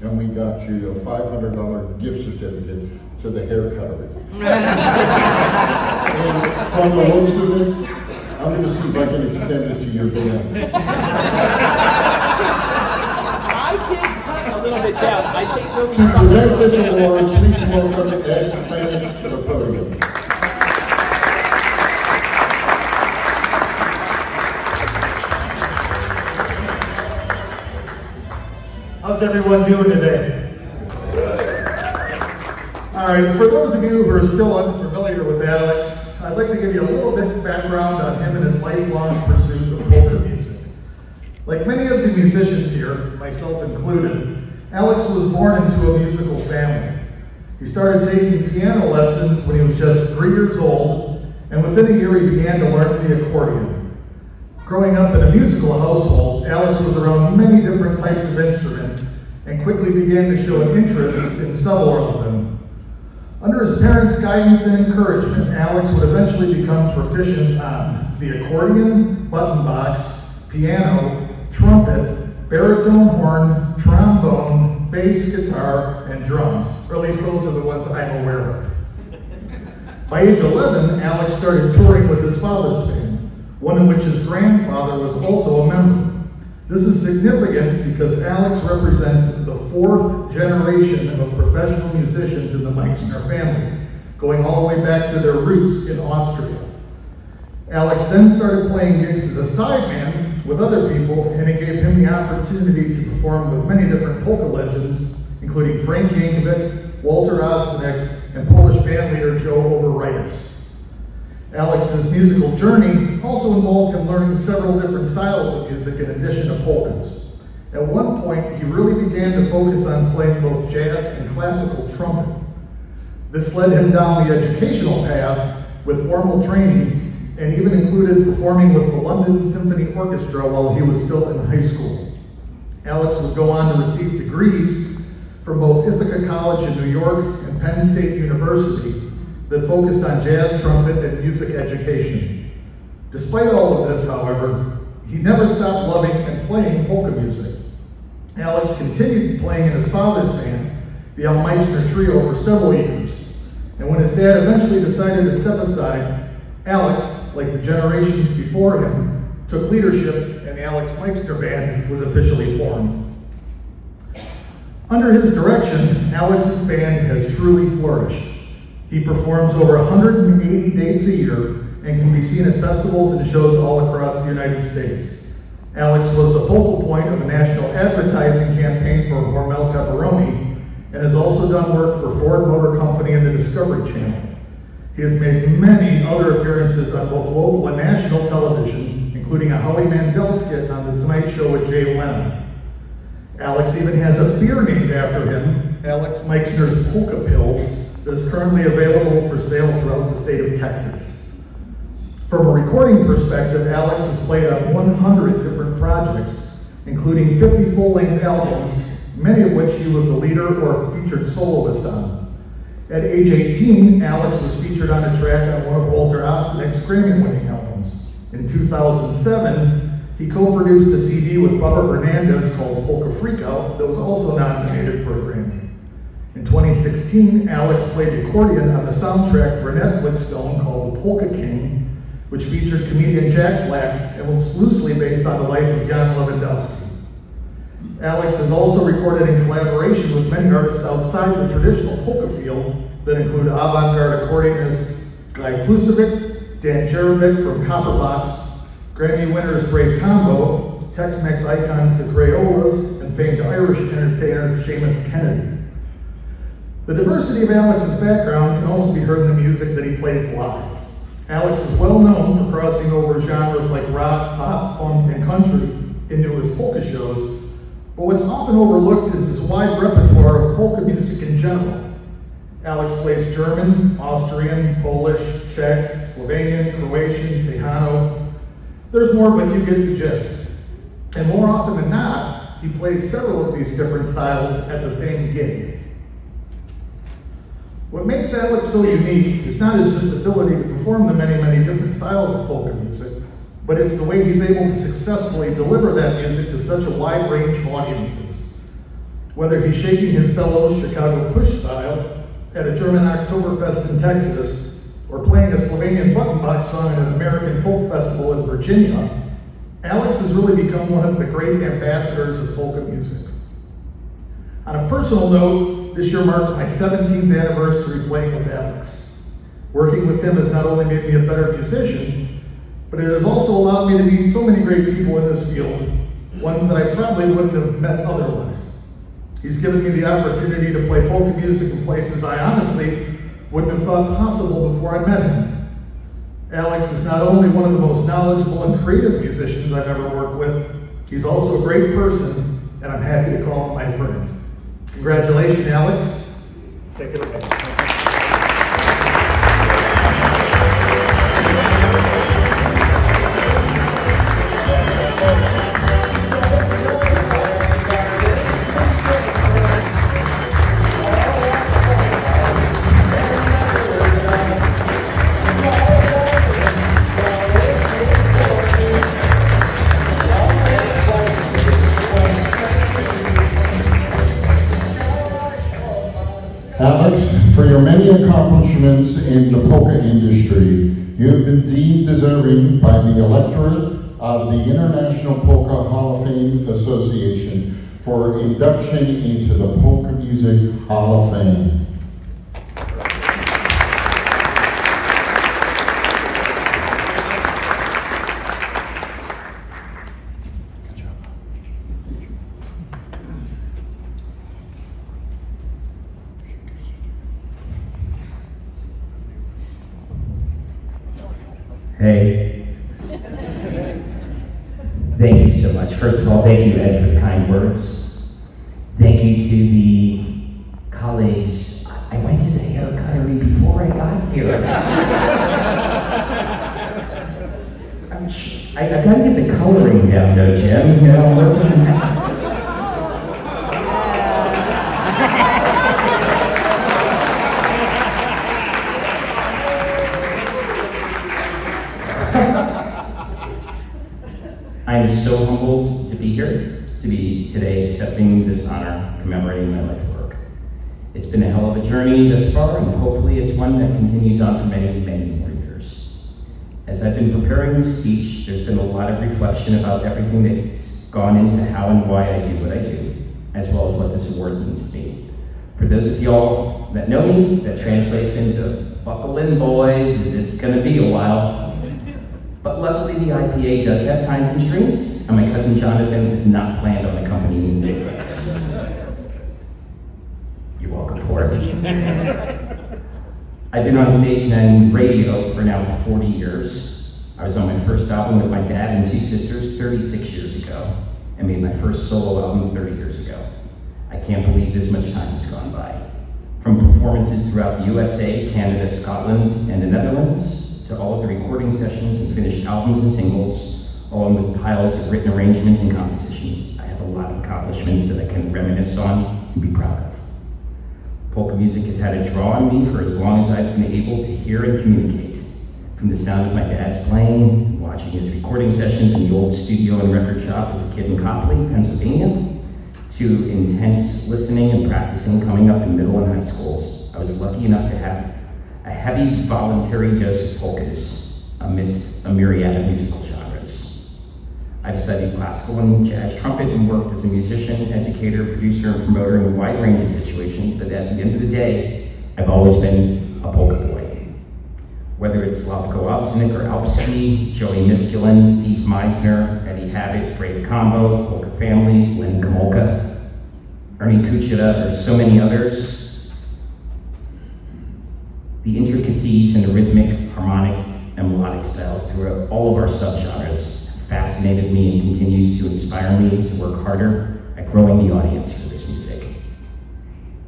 and we got you a $500 gift certificate to the hair cuttery. And from the looks of it, I'm going to see if I can extend it to your band. I did cut a little bit down. I take no To present this award, please welcome Ed Frank to the podium. How's everyone doing today? All right, for those of you who are still unfamiliar with Alex, I'd like to give you a little bit of background on him and his lifelong pursuit of polka music. Like many of the musicians here, myself included, Alex was born into a musical family. He started taking piano lessons when he was just 3 years old, and within a year he began to learn the accordion. Growing up in a musical household, Alex was around many different types of instruments and quickly began to show an interest in several of them. Under his parents' guidance and encouragement, Alex would eventually become proficient on the accordion, button box, piano, trumpet, baritone horn, trombone, bass guitar, and drums, or at least those are the ones I'm aware of. By age 11, Alex started touring with his father's band, one in which his grandfather was also a member. This is significant because Alex represents the 4th generation of professional musicians in the Meixner family, going all the way back to their roots in Austria. Alex then started playing gigs as a sideman with other people, and it gave him the opportunity to perform with many different polka legends, including Frank Yankovic, Walter Ostanek, and Polish bandleader Joe Oberreitis. Alex's musical journey also involved him learning several different styles of music in addition to polkas. At one point, he really began to focus on playing both jazz and classical trumpet. This led him down the educational path with formal training and even included performing with the London Symphony Orchestra while he was still in high school. Alex would go on to receive degrees from both Ithaca College in New York and Penn State University that focused on jazz, trumpet, and music education. Despite all of this, however, he never stopped loving and playing polka music. Alex continued playing in his father's band, the Meixner Trio, for several years. And when his dad eventually decided to step aside, Alex, like the generations before him, took leadership and the Alex Meixner Band was officially formed. Under his direction, Alex's band has truly flourished. He performs over 180 dates a year and can be seen at festivals and shows all across the United States. Alex was the focal point of a national advertising campaign for Hormel Pepperoni and has also done work for Ford Motor Company and the Discovery Channel. He has made many other appearances on both local and national television, including a Howie Mandel skit on The Tonight Show with Jay Leno. Alex even has a beer named after him, Alex Meixner's Polka Pills, that is currently available for sale throughout the state of Texas. From a recording perspective, Alex has played on 100 different projects, including 50 full-length albums, many of which he was a leader or a featured soloist on. At age 18, Alex was featured on a track on one of Walter Ostanek's Grammy-winning albums. In 2007, he co-produced a CD with Bubba Hernandez called Polka Freakout that was also nominated for a Grammy. In 2016, Alex played the accordion on the soundtrack for a Netflix film called The Polka King, which featured comedian Jack Black and was loosely based on the life of Jan Lewandowski. Alex has also recorded in collaboration with many artists outside the traditional polka field that include avant-garde accordionists Guy Klusevic, Dan Jerovic from Copperbox, Grammy winners Brave Combo, Tex-Mex icons the Crayolas, and famed Irish entertainer Seamus Kennedy. The diversity of Alex's background can also be heard in the music that he plays live. Alex is well known for crossing over genres like rock, pop, funk, and country into his polka shows, but what's often overlooked is his wide repertoire of polka music in general. Alex plays German, Austrian, Polish, Czech, Slovenian, Croatian, Tejano. There's more, but you get the gist. And more often than not, he plays several of these different styles at the same gig. What makes Alex so unique is not his just ability to perform the many, many different styles of polka music, but it's the way he's able to successfully deliver that music to such a wide range of audiences. Whether he's shaking his bellows Chicago push style at a German Oktoberfest in Texas, or playing a Slovenian button box song at an American folk festival in Virginia, Alex has really become one of the great ambassadors of polka music. On a personal note, this year marks my 17th anniversary playing with Alex. Working with him has not only made me a better musician, but it has also allowed me to meet so many great people in this field, ones that I probably wouldn't have met otherwise. He's given me the opportunity to play polka music in places I honestly wouldn't have thought possible before I met him. Alex is not only one of the most knowledgeable and creative musicians I've ever worked with, he's also a great person, and I'm happy to call him my friend. Congratulations, Alex. Take it away. Alex, for your many accomplishments in the polka industry, you have been deemed deserving by the electorate of the International Polka Hall of Fame Association for induction into the Polka Music Hall of Fame. Hey. Thank you so much. First of all, thank you, Ed, for the kind words. Thank you to the colleagues. I went to the hair cuttery before I got here. I've got to get the coloring down though, Jim. You know, working on that. I am so humbled to be here, to be today accepting this honor, commemorating my life work. It's been a hell of a journey thus far, and hopefully it's one that continues on for many, many more years. As I've been preparing this speech, there's been a lot of reflection about everything that's gone into how and why I do what I do, as well as what this award means to me. For those of y'all that know me, that translates into buckle in, boys, is this gonna be a while? But luckily the IPA does have time constraints, and my cousin Jonathan has not planned on accompanying me. You're welcome for it. I've been on stage and radio for now 40 years. I was on my first album with my dad and two sisters 36 years ago, and made my first solo album 30 years ago. I can't believe this much time has gone by. From performances throughout the USA, Canada, Scotland, and the Netherlands, to all of the recording sessions and finished albums and singles, along with piles of written arrangements and compositions. I have a lot of accomplishments that I can reminisce on and be proud of. Polka music has had a draw on me for as long as I've been able to hear and communicate. From the sound of my dad's playing, watching his recording sessions in the old studio and record shop as a kid in Copley, Pennsylvania, to intense listening and practicing coming up in middle and high schools. I was lucky enough to have a heavy voluntary dose of polkas amidst a myriad of musical genres. I've studied classical and jazz trumpet and worked as a musician, educator, producer, and promoter in a wide range of situations, but at the end of the day, I've always been a polka boy. Whether it's Slavko Obstinnik or Alpski, Joey Miskulin, Steve Meixner, Eddie Habit, Brave Combo, Polka Family, Lenny Kamolka, Ernie Kuchita, or so many others, the intricacies and the rhythmic, harmonic, and melodic styles throughout all of our subgenres fascinated me and continues to inspire me to work harder at growing the audience for this music.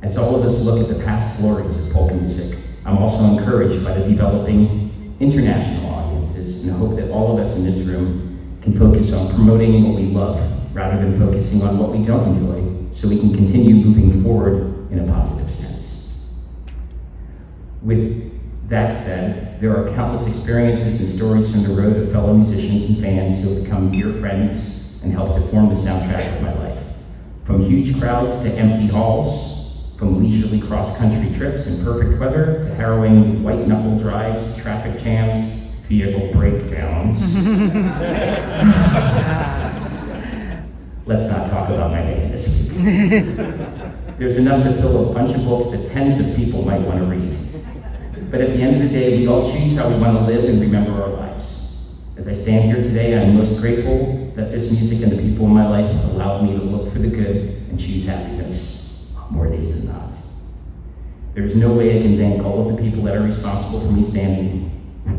As all of us look at the past glories of polka music, I'm also encouraged by the developing international audiences and hope that all of us in this room can focus on promoting what we love rather than focusing on what we don't enjoy, so we can continue moving forward in a positive sense. With that said, there are countless experiences and stories from the road of fellow musicians and fans who have become dear friends and helped to form the soundtrack of my life. From huge crowds to empty halls, from leisurely cross-country trips in perfect weather to harrowing white-knuckle drives, traffic jams, vehicle breakdowns. Let's not talk about my van this week. There's enough to fill a bunch of books that tens of people might want to read. But at the end of the day, we all choose how we want to live and remember our lives. As I stand here today, I'm most grateful that this music and the people in my life allowed me to look for the good and choose happiness on more days than not. There's no way I can thank all of the people that are responsible for me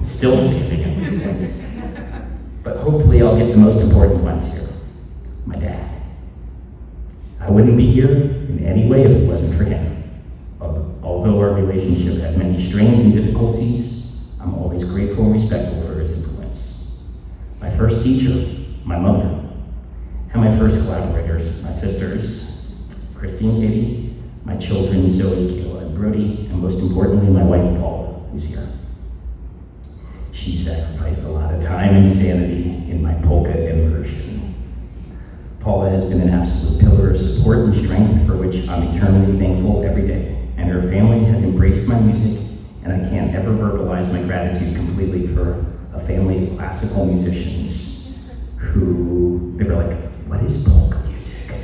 still standing at this point. But hopefully I'll get the most important ones here. My dad. I wouldn't be here in any way if it wasn't for him. Although our relationship had many strains and difficulties, I'm always grateful and respectful for his influence. My first teacher, my mother, and my first collaborators, my sisters, Christy and Katie, my children, Zoe, Kayla, and Brody, and most importantly, my wife, Paula, who's here. She sacrificed a lot of time and sanity in my polka immersion. Paula has been an absolute pillar of support and strength for which I'm eternally thankful every day. And her family has embraced my music, and I can't ever verbalize my gratitude completely for a family of classical musicians who, they were like, what is polka music?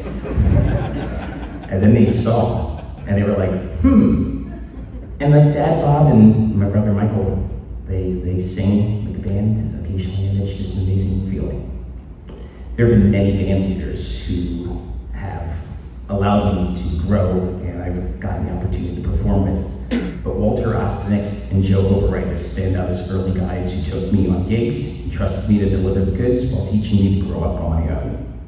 And then they saw, and they were like, And like Dad Bob and my brother Michael, they sing with the band occasionally, and it's just an amazing feeling. There have been many band leaders who have allowed me to grow, and I've gotten the opportunity to perform with. But Walter Ostanek and Joe Overright stand out as early guides who took me on gigs and trusted me to deliver the goods while teaching me to grow up on my own.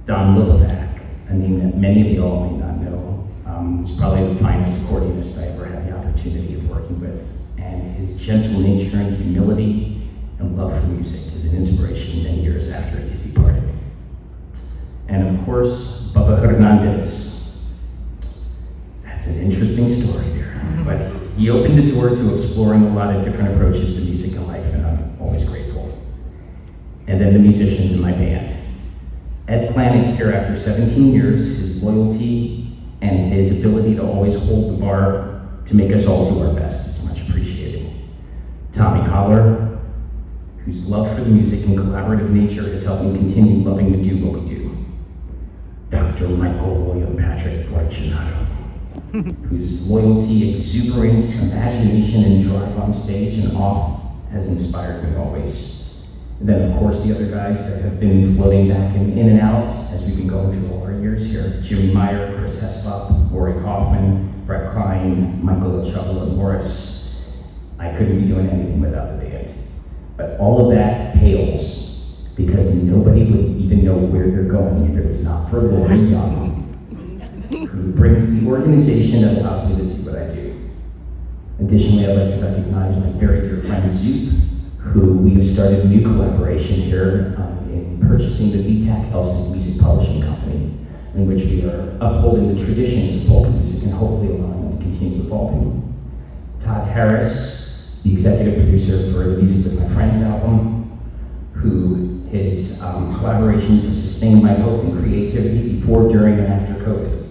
Don Lipovac, a name that many of you all may not know, was probably the finest accordionist I ever had the opportunity of working with. And his gentle nature and humility and love for music is an inspiration many years after he's departed. And of course, Bubba Hernandez. That's an interesting story there. But he opened the door to exploring a lot of different approaches to music and life, and I'm always grateful. And then the musicians in my band. Ed Planick here after 17 years, his loyalty and his ability to always hold the bar to make us all do our best is much appreciated. Tommy Holler, whose love for the music and collaborative nature has helped me continue loving to do what we do. Dr. Michael William Patrick Fortunato, whose loyalty, exuberance, imagination, and drive on stage and off has inspired me always. And then, of course, the other guys that have been floating back and in and out as we've been going through all our years here. Jimmy Meyer, Chris Heslop, Rory Hoffman, Brett Klein, Michael LaChapelle, and Morris. I couldn't be doing anything without the band. But all of that pales because nobody would even know where they're going if it was not for Lori Young, who brings the organization that allows me to do what I do. Additionally, I'd like to recognize my very dear friend Zoop, who we have started a new collaboration here in purchasing the VTAC Helsinki Music Publishing Company, in which we are upholding the traditions of polka music and hopefully allowing them to continue evolving. Todd Harris, the executive producer for the Music with My Friends album, who his collaborations have sustained my hope and creativity before, during, and after COVID.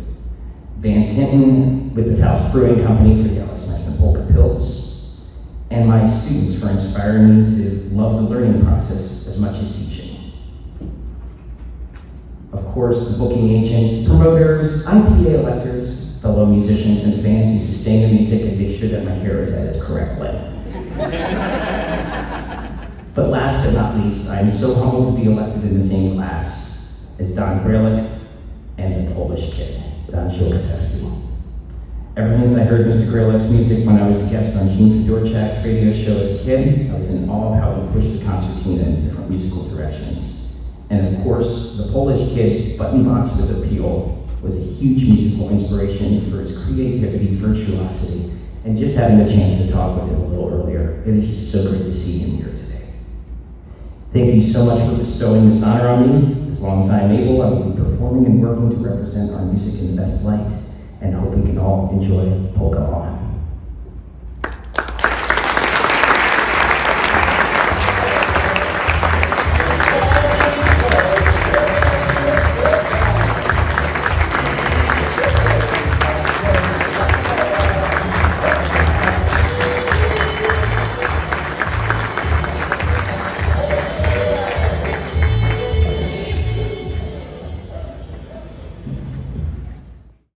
Vance Hinton with the Faust Brewing Company for the Alex Meixner Polka Pills. And my students for inspiring me to love the learning process as much as teaching. Of course, the booking agents, promoters, unPA electors, fellow musicians, and fans who sustain the music and make sure that my hair is at its correct length. But last but not least, I am so humbled to be elected in the same class as Don Grelick and the Polish kid, Don Szulkowski. Ever since I heard Mr. Grelick's music when I was a guest on Gene Fedorchak's radio show as a kid, I was in awe of how he pushed the concertina in different musical directions. And of course, the Polish kid's button box with appeal was a huge musical inspiration for his creativity, virtuosity, and just having a chance to talk with him a little earlier. It is just so great to see him here today. Thank you so much for bestowing this honor on me. As long as I am able, I will be performing and working to represent our music in the best light, and hope we can all enjoy Polka On.